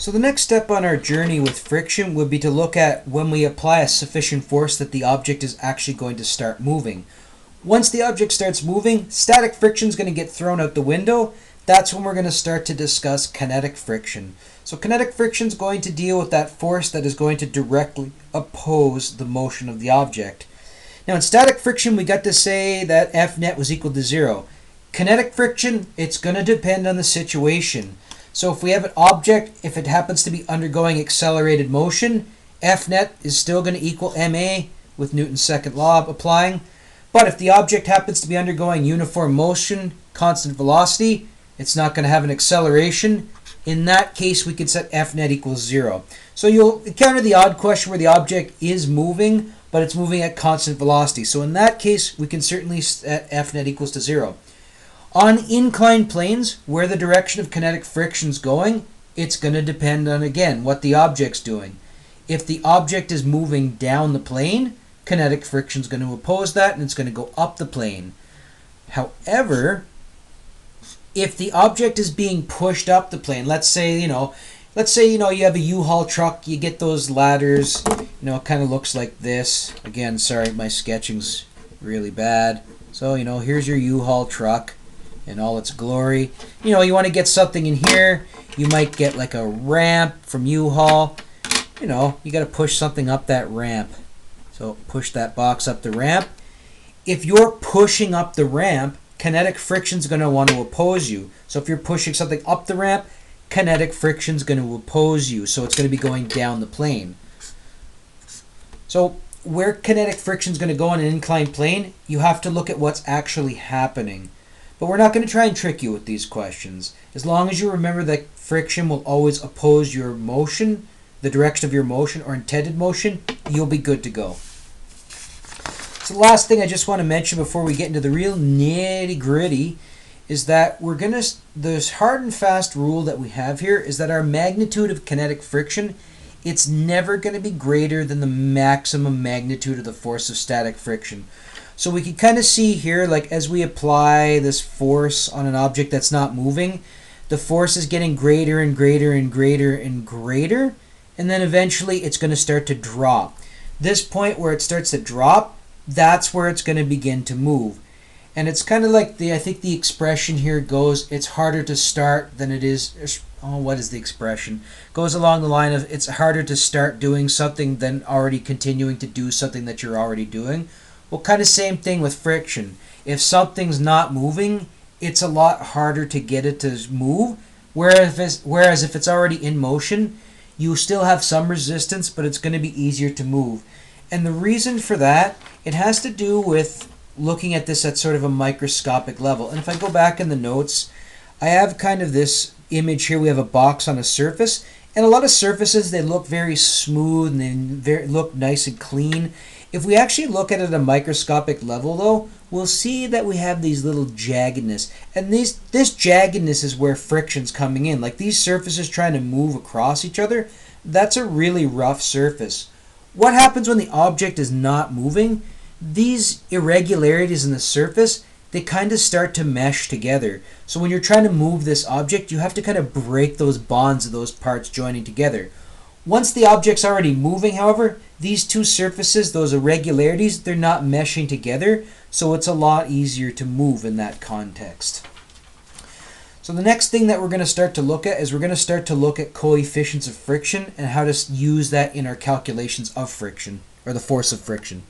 So the next step on our journey with friction would be to look at when we apply a sufficient force that the object is actually going to start moving. Once the object starts moving, static friction is going to get thrown out the window. That's when we're going to start to discuss kinetic friction. So kinetic friction is going to deal with that force that is going to directly oppose the motion of the object. Now in static friction, we got to say that F net was equal to 0. Kinetic friction, it's going to depend on the situation. So if we have an object, if it happens to be undergoing accelerated motion, F net is still going to equal ma with Newton's second law applying. But if the object happens to be undergoing uniform motion, constant velocity, it's not going to have an acceleration. In that case, we could set F net equals 0. So you'll encounter the odd question where the object is moving, but it's moving at constant velocity. So in that case, we can certainly set F net equals to 0. On inclined planes, where the direction of kinetic friction is going, it's going to depend on, again, what the object's doing. If the object is moving down the plane, kinetic friction is going to oppose that, and it's going to go up the plane. However, if the object is being pushed up the plane, let's say you have a U-Haul truck, you get those ladders, it kind of looks like this. Again, sorry, my sketching's really bad. So, here's your U-Haul truck in all its glory. You want to get something in here, you might get like a ramp from U-Haul. You got to push something up that ramp. So push that box up the ramp. If you're pushing up the ramp, kinetic friction is going to want to oppose you. So if you're pushing something up the ramp, kinetic friction is going to oppose you. So it's going to be going down the plane. So where kinetic friction is going to go on an inclined plane, you have to look at what's actually happening. But we're not going to try and trick you with these questions. As long as you remember that friction will always oppose your motion, the direction of your motion or intended motion, you'll be good to go. So the last thing I just want to mention before we get into the real nitty-gritty is that this hard and fast rule that we have here is that our magnitude of kinetic friction, it's never going to be greater than the maximum magnitude of the force of static friction. So we can kind of see here, like as we apply this force on an object that's not moving, the force is getting greater and greater and greater and greater, and then eventually it's going to start to drop. This point where it starts to drop, that's where it's going to begin to move. And it's kind of like I think the expression here goes, it's harder to start than it is, what is the expression? Goes along the line of it's harder to start doing something than already continuing to do something that you're already doing. Well, kind of same thing with friction. If something's not moving, it's a lot harder to get it to move. Whereas if it's already in motion, you still have some resistance, but it's going to be easier to move. And the reason for that, it has to do with looking at this at sort of a microscopic level. And if I go back in the notes, I have kind of this image here. We have a box on a surface, and a lot of surfaces, they look very smooth and they look nice and clean. If we actually look at it at a microscopic level, though, we'll see that we have these little jaggedness. And this jaggedness is where friction's coming in. Like these surfaces trying to move across each other, that's a really rough surface. What happens when the object is not moving? These irregularities in the surface, they kind of start to mesh together. So when you're trying to move this object, you have to kind of break those bonds of those parts joining together. Once the object's already moving, however, these two surfaces, those irregularities, they're not meshing together, so it's a lot easier to move in that context. So the next thing that we're going to start to look at is we're going to start to look at coefficients of friction and how to use that in our calculations of friction, or the force of friction.